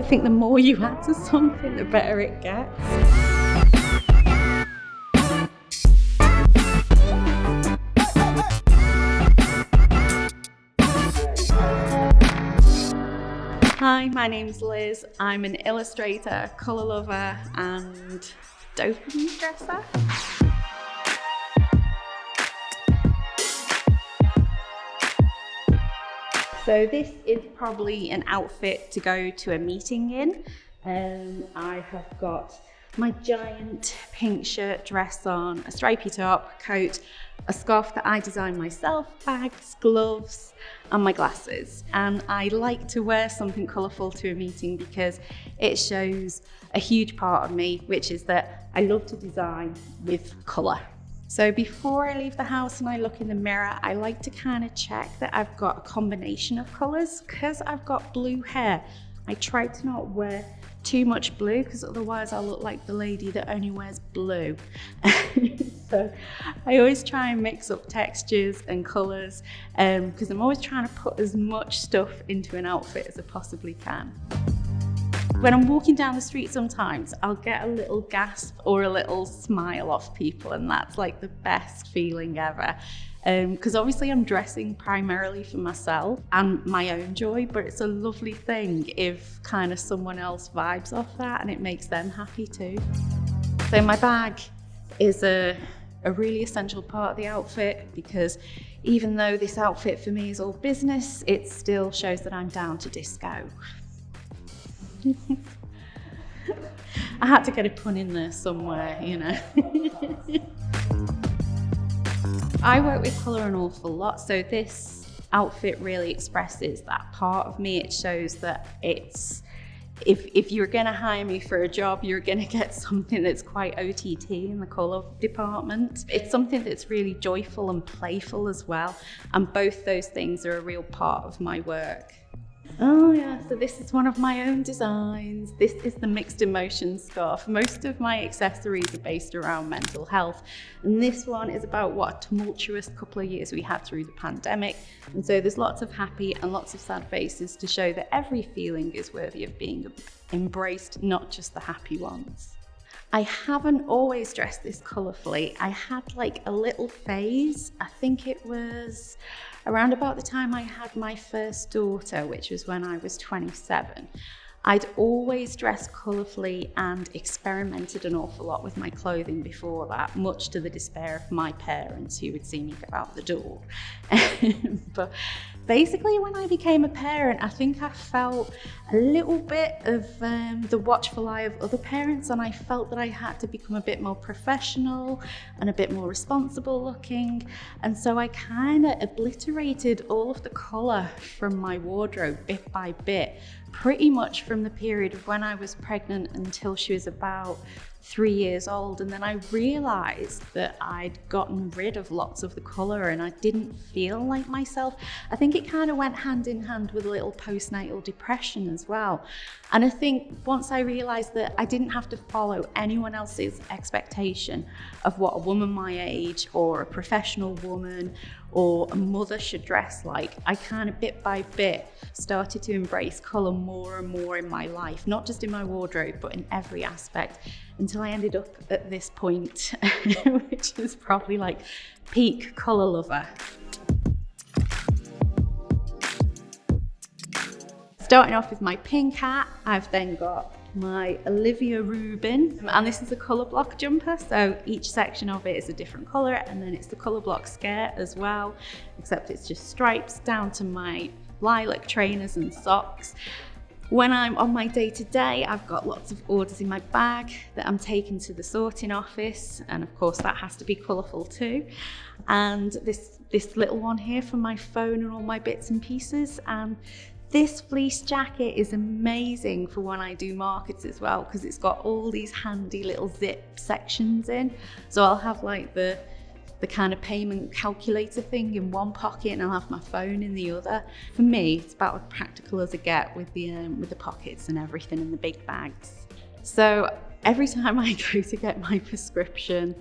think the more you add to something, the better it gets. Hi, my name's Liz. I'm an illustrator, colour lover and dopamine dresser. So this is probably an outfit to go to a meeting in. I have got my giant pink shirt dress on, a stripy top, coat, a scarf that I designed myself, bags, gloves, and my glasses. And I like to wear something colourful to a meeting because it shows a huge part of me, which is that I love to design with colour. So before I leave the house and I look in the mirror, I like to kind of check that I've got a combination of colours. Because I've got blue hair, I try to not wear too much blue because otherwise I'll look like the lady that only wears blue. So I always try and mix up textures and colours because I'm always trying to put as much stuff into an outfit as I possibly can. When I'm walking down the street sometimes, I'll get a little gasp or a little smile off people, and that's like the best feeling ever. Because obviously I'm dressing primarily for myself and my own joy, but it's a lovely thing if kind of someone else vibes off that and it makes them happy too. So my bag is a really essential part of the outfit because even though this outfit for me is all business, it still shows that I'm down to disco. I had to get a pun in there somewhere, you know. I work with colour an awful lot, so this outfit really expresses that part of me. It shows that it's, if you're gonna hire me for a job, you're gonna get something that's quite OTT in the colour department. It's something that's really joyful and playful as well, and both those things are a real part of my work. Oh yeah, so this is one of my own designs. This is the mixed emotions scarf. Most of my accessories are based around mental health. And this one is about what a tumultuous couple of years we had through the pandemic. And so there's lots of happy and lots of sad faces to show that every feeling is worthy of being embraced, not just the happy ones. I haven't always dressed this colourfully. I had like a little phase. I think it was around about the time I had my first daughter, which was when I was 27. I'd always dressed colourfully and experimented an awful lot with my clothing before that, much to the despair of my parents who would see me go out the door. But basically when I became a parent, I think I felt a little bit of the watchful eye of other parents, and I felt that I had to become a bit more professional and a bit more responsible looking. And so I kind of obliterated all of the colour from my wardrobe bit by bit, pretty much from the period of when I was pregnant until she was about 3 years old. And then I realized that I'd gotten rid of lots of the colour and I didn't feel like myself. I think it kind of went hand in hand with a little postnatal depression as well. And I think once I realized that I didn't have to follow anyone else's expectation of what a woman my age or a professional woman or a mother should dress like, I kind of bit by bit started to embrace colour more and more in my life, not just in my wardrobe, but in every aspect, until I ended up at this point, which is probably like peak colour lover. Starting off with my pink hat, I've then got my Olivia Rubin, and this is a colour block jumper, so each section of it is a different colour, and then it's the colour block skirt as well, except it's just stripes down to my lilac trainers and socks. When I'm on my day-to-day, I've got lots of orders in my bag that I'm taking to the sorting office, and of course that has to be colourful too. And this little one here for my phone and all my bits and pieces. And this fleece jacket is amazing for when I do markets as well, because it's got all these handy little zip sections in. So I'll have like the kind of payment calculator thing in one pocket and I'll have my phone in the other. For me, it's about as practical as I get with the pockets and everything in the big bags. So every time I go to get my prescription,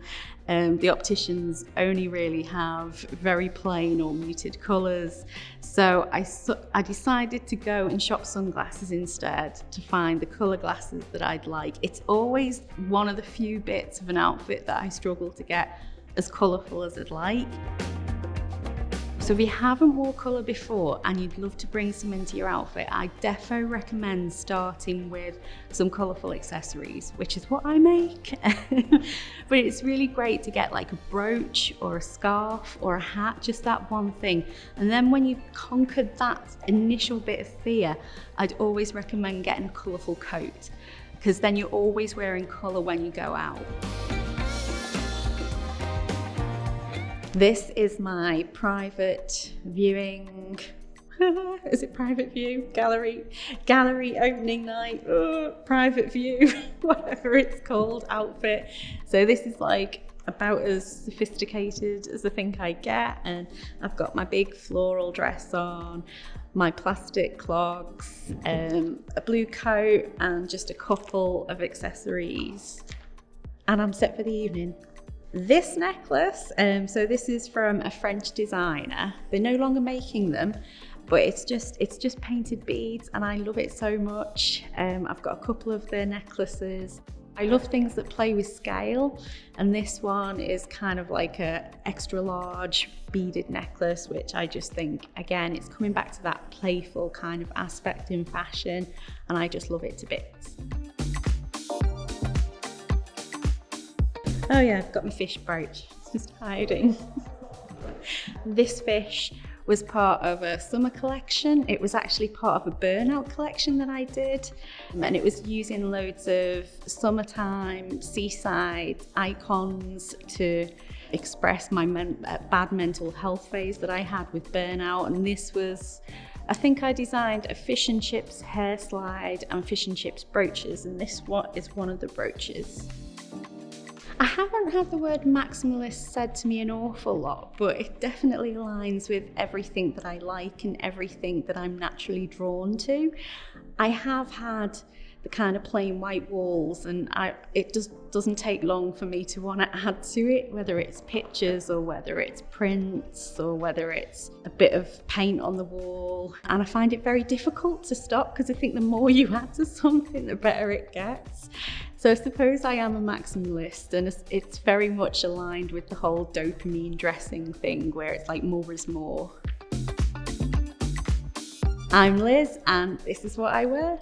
The opticians only really have very plain or muted colours. So I decided to go and shop sunglasses instead to find the colour glasses that I'd like. It's always one of the few bits of an outfit that I struggle to get as colourful as I'd like. So if you haven't worn colour before and you'd love to bring some into your outfit, I defo recommend starting with some colourful accessories, which is what I make. But it's really great to get like a brooch or a scarf or a hat, just that one thing. And then when you've conquered that initial bit of fear, I'd always recommend getting a colourful coat, because then you're always wearing colour when you go out. This is my private viewing, is it private view? Gallery opening night, private view, whatever it's called, outfit. So this is like about as sophisticated as I think I get, and I've got my big floral dress on, my plastic clogs, a blue coat, and just a couple of accessories, and I'm set for the evening. This necklace, so this is from a French designer. They're no longer making them, but it's just painted beads, and I love it so much. I've got a couple of their necklaces. I love things that play with scale, and this one is kind of like a extra large beaded necklace, which I just think, again, it's coming back to that playful kind of aspect in fashion, and I just love it to bits. Oh yeah, I've got my fish brooch, it's just hiding. This fish was part of a summer collection. It was actually part of a burnout collection that I did. And it was using loads of summertime, seaside icons to express my bad mental health phase that I had with burnout. And this was, I think I designed a fish and chips hair slide and fish and chips brooches, and this one is one of the brooches. I haven't had the word maximalist said to me an awful lot, but it definitely aligns with everything that I like and everything that I'm naturally drawn to. I have had the kind of plain white walls, and it just doesn't take long for me to want to add to it, whether it's pictures or whether it's prints or whether it's a bit of paint on the wall. And I find it very difficult to stop, because I think the more you add to something, the better it gets. So I suppose I am a maximalist, and it's very much aligned with the whole dopamine dressing thing, where it's like more is more. I'm Liz, and this is what I wear.